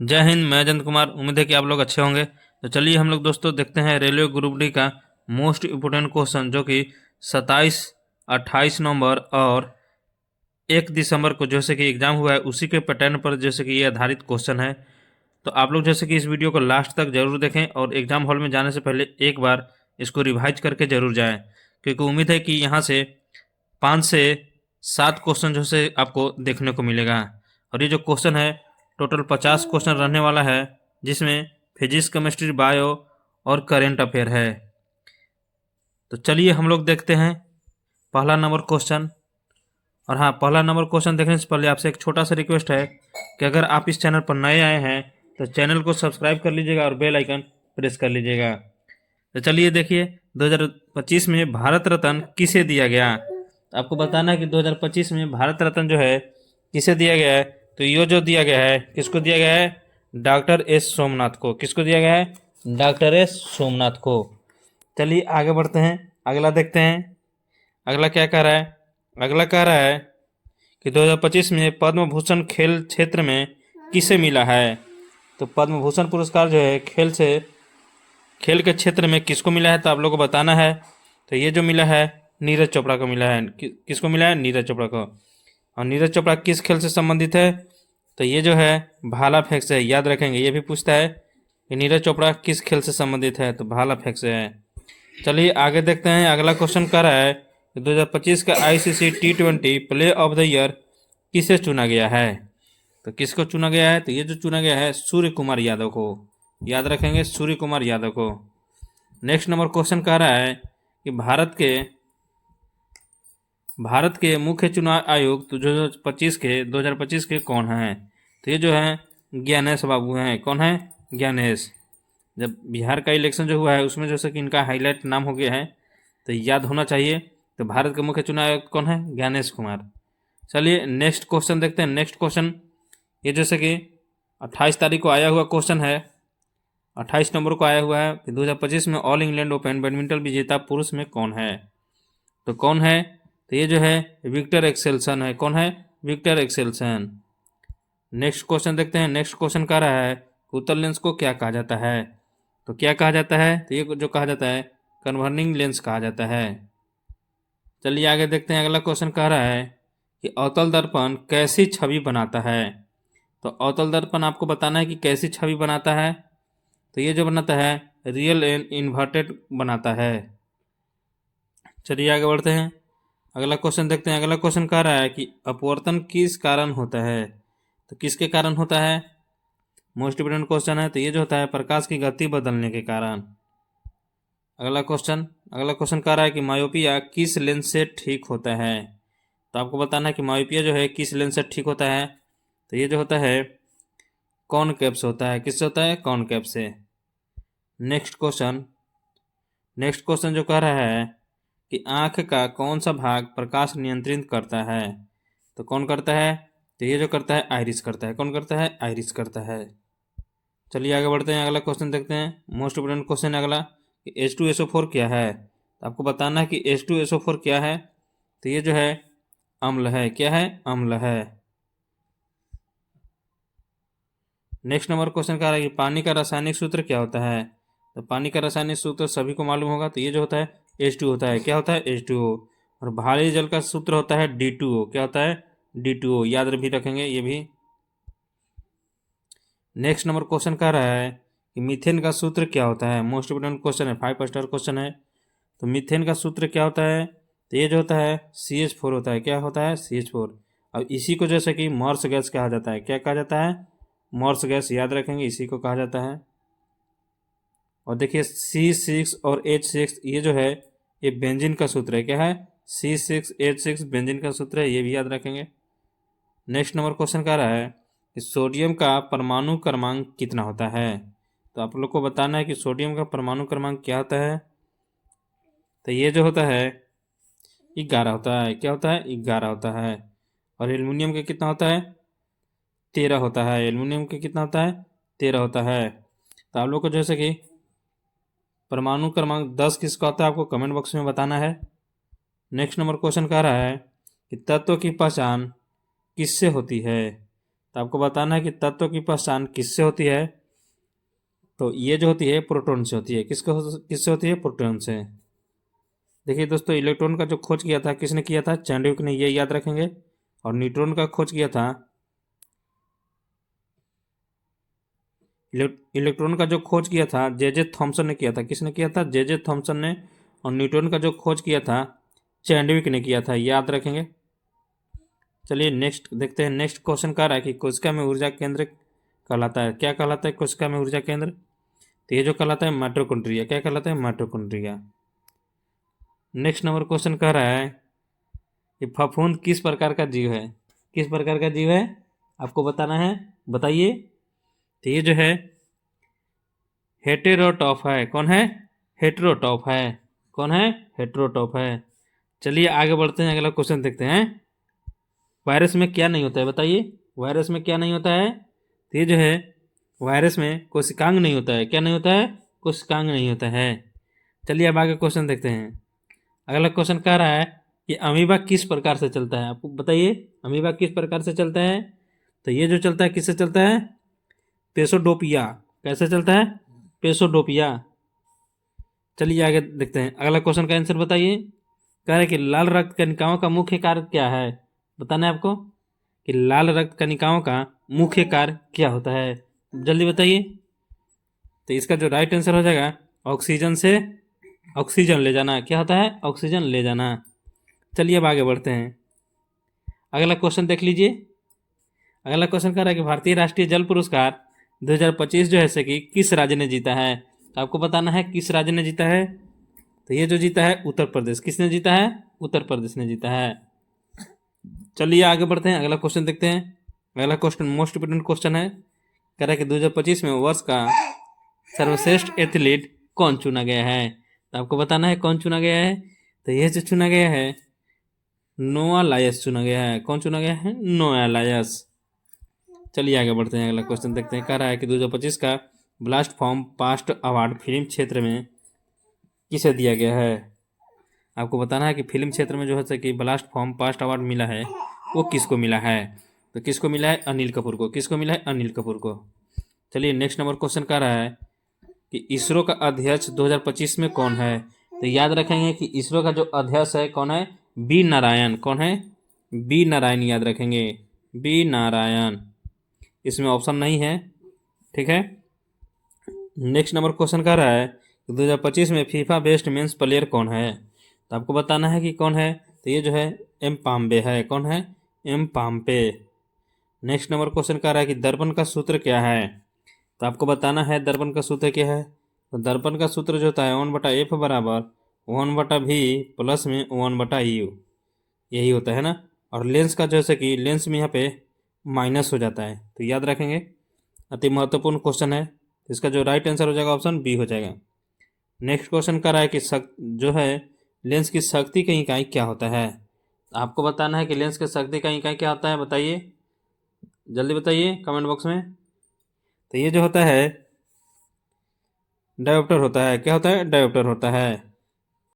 जय हिंद। मैं अजंत कुमार। उम्मीद है कि आप लोग अच्छे होंगे। तो चलिए हम लोग दोस्तों देखते हैं रेलवे ग्रुप डी का मोस्ट इम्पोर्टेंट क्वेश्चन, जो कि 27, 28 नवंबर और 1 दिसंबर को जैसे कि एग्जाम हुआ है, उसी के पैटर्न पर जैसे कि ये आधारित क्वेश्चन है। तो आप लोग जैसे कि इस वीडियो को लास्ट तक जरूर देखें और एग्जाम हॉल में जाने से पहले एक बार इसको रिवाइज करके जरूर जाएं, क्योंकि उम्मीद है कि यहाँ से 5 से 7 क्वेश्चन जो से आपको देखने को मिलेगा। और ये जो क्वेश्चन है टोटल 50 क्वेश्चन रहने वाला है, जिसमें फिजिक्स, केमिस्ट्री, बायो और करेंट अफेयर है। तो चलिए हम लोग देखते हैं पहला नंबर क्वेश्चन। और हाँ, पहला नंबर क्वेश्चन देखने से पहले आपसे एक छोटा सा रिक्वेस्ट है कि अगर आप इस चैनल पर नए आए हैं तो चैनल को सब्सक्राइब कर लीजिएगा और बेल आइकन प्रेस कर लीजिएगा। तो चलिए देखिए, 2025 में भारत रत्न किसे दिया गया। तो आपको बताना है कि 2025 में भारत रत्न जो है किसे दिया गया है। तो ये जो दिया गया है, किसको दिया गया है? डॉक्टर एस सोमनाथ को। किसको दिया गया है? डॉक्टर एस सोमनाथ को। चलिए आगे बढ़ते हैं, अगला देखते हैं। अगला क्या कह रहा है? अगला कह रहा है कि 2025 में पद्म भूषण खेल क्षेत्र में किसे मिला है। तो पद्म भूषण पुरस्कार जो है खेल के क्षेत्र में किसको मिला है, तो आप लोगों को बताना है। तो ये जो मिला है नीरज चोपड़ा को मिला है। किसको मिला है? नीरज चोपड़ा को। और नीरज चोपड़ा किस खेल से संबंधित है? तो ये जो है भाला फेंक से है। याद रखेंगे, ये भी पूछता है कि नीरज चोपड़ा किस खेल से संबंधित है, तो भाला फेंक से है। चलिए आगे देखते हैं। अगला क्वेश्चन कह रहा है कि 2025 का ICC T20 play of the year किसे चुना गया है। तो किसको चुना गया है? तो ये जो चुना गया है सूर्य कुमार यादव को। याद रखेंगे, सूर्य कुमार यादव को। नेक्स्ट नंबर क्वेश्चन कह रहा है कि भारत के मुख्य चुनाव आयुक्त 2025 के कौन हैं। तो ये जो है ज्ञानेश बाबू हैं। कौन है? ज्ञानेश। जब बिहार का इलेक्शन जो हुआ है उसमें जैसे कि इनका हाईलाइट नाम हो गया है, तो याद होना चाहिए। तो भारत के मुख्य चुनाव आयुक्त कौन है? ज्ञानेश कुमार। चलिए नेक्स्ट क्वेश्चन देखते हैं। नेक्स्ट क्वेश्चन ये जैसे कि 28 तारीख को आया हुआ क्वेश्चन है, 28 नंबर को आया हुआ है कि 2025 में ऑल इंग्लैंड ओपन बैडमिंटन विजेता पुरुष में कौन है। तो कौन है? तो ये जो है विक्टर एक्सेल्सन है। कौन है? Victor Axelsen. नेक्स्ट क्वेश्चन देखते हैं। नेक्स्ट क्वेश्चन कह रहा है उत्तल लेंस को क्या कहा जाता है। तो क्या कहा जाता है? तो ये जो कहा जाता है कन्वर्निंग लेंस कहा जाता है। चलिए आगे देखते हैं। अगला क्वेश्चन कह रहा है कि अवतल दर्पण कैसी छवि बनाता है। तो अवतल दर्पण आपको बताना है कि कैसी छवि बनाता है। तो ये जो बनाता है रियल एंड इन्वर्टेड बनाता है। चलिए आगे बढ़ते हैं। अगला क्वेश्चन देखते हैं। अगला क्वेश्चन कह रहा है कि अपवर्तन किस कारण होता है। तो किसके कारण होता है? मोस्ट इंपोर्टेंट क्वेश्चन है। तो ये जो होता है प्रकाश की गति बदलने के कारण। अगला क्वेश्चन कह रहा है कि मायोपिया किस लेंस से ठीक होता है। तो आपको बताना है कि मायोपिया जो है किस लेंस से ठीक होता है। तो ये जो होता है कॉनकेव से होता है। किससे होता है? कॉनकेव से। नेक्स्ट क्वेश्चन जो कह रहा है कि आँख का कौन सा भाग प्रकाश नियंत्रित करता है। तो कौन करता है? तो ये जो करता है आइरिस करता है। कौन करता है? आइरिस करता है। चलिए आगे बढ़ते हैं। अगला क्वेश्चन देखते हैं। मोस्ट इंपोर्टेंट क्वेश्चन है अगला कि H2SO4 क्या है। तो आपको बताना है कि H2SO4 क्या है। तो ये जो है अम्ल है। क्या है? अम्ल है। नेक्स्ट नंबर क्वेश्चन कह रहा है कि पानी का रासायनिक सूत्र क्या होता है। तो पानी का रासायनिक सूत्र सभी को मालूम होगा। तो ये जो होता है H2 होता है। क्या होता है? H2O। और भारी जल का सूत्र होता है D2O। क्या होता है? D2O। याद भी रखेंगे ये भी। नेक्स्ट नंबर क्वेश्चन कह रहा है कि मीथेन का सूत्र क्या होता है। मोस्ट इंपोर्टेंट क्वेश्चन है, 5 स्टार क्वेश्चन है। तो मीथेन का सूत्र क्या होता है? तो ये जो होता है CH4 होता है। क्या होता है? CH4। अब इसी को जैसे कि मॉर्स गैस कहा जाता है। क्या कहा जाता है? Moore's gas. याद रखेंगे, इसी को कहा जाता है। और देखिए C6 और H6 ये जो है ये बेंजीन का सूत्र है। क्या है? C6H6 बेंजीन का सूत्र है, ये भी याद रखेंगे। नेक्स्ट नंबर क्वेश्चन कह रहा है कि सोडियम का परमाणु क्रमांक कितना होता है। तो आप लोग को बताना है कि सोडियम का परमाणु क्रमांक क्या होता है। तो ये जो होता है 11 होता है। क्या होता है? 11 होता है। और एल्युमिनियम का कितना होता है? 13 होता है। एल्युमिनियम का कितना होता है? 13 होता है। तो आप लोग को जैसे कि परमाणु क्रमांक 10 किसका होता है आपको कमेंट बॉक्स में बताना है। नेक्स्ट नंबर क्वेश्चन कह रहा है कि तत्व की पहचान किससे होती है। तो आपको बताना है कि तत्व की पहचान किससे होती है। तो ये जो होती है प्रोटॉन से होती है। किससे होती है? प्रोटॉन से। देखिए दोस्तों, इलेक्ट्रॉन का जो खोज किया था किसने किया था? चैंडविक ने, ये याद रखेंगे। और न्यूट्रॉन का खोज किया था, इलेक्ट्रॉन का जो खोज किया था जे थॉमसन ने किया था। किसने किया था? जे थॉमसन ने। और न्यूट्रॉन का जो खोज किया था चैंडविक ने किया था, याद रखेंगे। चलिए नेक्स्ट देखते हैं। नेक्स्ट क्वेश्चन कह रहा है कि कोशिका में ऊर्जा केंद्र कहलाता है। क्या कहलाता है कोशिका में ऊर्जा केंद्र? तो ये जो कहलाता है माइटोकॉन्ड्रिया। क्या कहलाता है? माइटोकॉन्ड्रिया। नेक्स्ट नंबर क्वेश्चन कह रहा है कि फफूंद किस प्रकार का जीव है? किस प्रकार का जीव है आपको बताना है, बताइए। तो ये जो है हेटेरोटॉप है। कौन है? हेटेरोटॉप है। कौन है? हेटेरोटॉप है। चलिए आगे बढ़ते हैं, अगला क्वेश्चन देखते हैं। वायरस में क्या नहीं होता है बताइए? वायरस में क्या नहीं होता है? तो ये जो है वायरस में कोशिकांग नहीं होता है। क्या नहीं होता है? कोशिकांग नहीं होता है। चलिए अब आगे क्वेश्चन देखते हैं। अगला क्वेश्चन कह रहा है कि अमीबा किस प्रकार से चलता है? आपको बताइए अमीबा किस प्रकार से चलता है। तो ये जो चलता है किससे चलता है? पेसोडोपिया। कैसे चलता है? पेसोडोपिया। चलिए आगे देखते हैं। अगला क्वेश्चन का आंसर बताइए। कह रहा है कि लाल रक्त कणिकाओं का मुख्य कार्य क्या है? बताना है आपको कि लाल रक्त कणिकाओं का मुख्य कार्य क्या होता है। जल्दी बताइए। तो इसका जो राइट आंसर हो जाएगा ऑक्सीजन से ऑक्सीजन ले जाना। क्या होता है? ऑक्सीजन ले जाना। चलिए अब आगे बढ़ते हैं। अगला क्वेश्चन देख लीजिए। अगला क्वेश्चन कह रहा है कि भारतीय राष्ट्रीय जल पुरस्कार 2025 जो है से कि किस राज्य ने जीता है। तो आपको बताना है किस राज्य ने जीता है। तो ये जो जीता है उत्तर प्रदेश। किसने जीता है? उत्तर प्रदेश ने जीता है। चलिए आगे बढ़ते हैं, अगला क्वेश्चन देखते हैं। अगला क्वेश्चन मोस्ट इंपोर्टेंट क्वेश्चन है। कह रहा है कि 2025 में वर्ष का सर्वश्रेष्ठ एथलीट कौन चुना गया है। तो आपको बताना है कौन चुना गया है। तो यह जो चुना गया है नोआ लायस चुना गया है। कौन चुना गया है? नोआ लायस। चलिए आगे बढ़ते हैं, अगला क्वेश्चन देखते हैं। कह रहा है कि 2025 का blast from past award film क्षेत्र में किसे दिया गया है। आपको बताना है कि फिल्म क्षेत्र में जो है कि ब्लास्ट फ्रॉम पास्ट अवार्ड मिला है वो किसको मिला है। तो किसको मिला है? अनिल कपूर को। किसको मिला है? अनिल कपूर को। चलिए नेक्स्ट नंबर क्वेश्चन कह रहा है कि इसरो का अध्यक्ष 2025 में कौन है। तो याद रखेंगे कि इसरो का जो अध्यक्ष है कौन है? बी नारायण। कौन है? बी नारायण, याद रखेंगे। बी नारायण। इसमें ऑप्शन नहीं है, ठीक है। नेक्स्ट नंबर क्वेश्चन कह रहा है कि 2025 में फीफा बेस्ट मेंस प्लेयर कौन है। तो आपको बताना है कि कौन है। तो ये जो है एम पाम्बे है। कौन है? एम पाम्बे। नेक्स्ट नंबर क्वेश्चन कह रहा है कि दर्पण का सूत्र क्या है। तो आपको बताना है दर्पण का सूत्र क्या है। तो दर्पण का सूत्र जो होता है 1/f बराबर 1/v प्लस में 1/u, यही होता है ना। और लेंस का जैसे कि लेंस में यहाँ पे माइनस हो जाता है, तो याद रखेंगे। अति महत्वपूर्ण क्वेश्चन है। इसका जो राइट आंसर हो जाएगा ऑप्शन बी हो जाएगा। नेक्स्ट क्वेश्चन कर रहा है कि जो है लेंस की शक्ति का इकाई क्या होता है। आपको बताना है कि लेंस की शक्ति का इकाई क्या होता है, बताइए, जल्दी बताइए कमेंट बॉक्स में। तो ये जो होता है डायोप्टर होता है। क्या होता है? डायोप्टर होता है।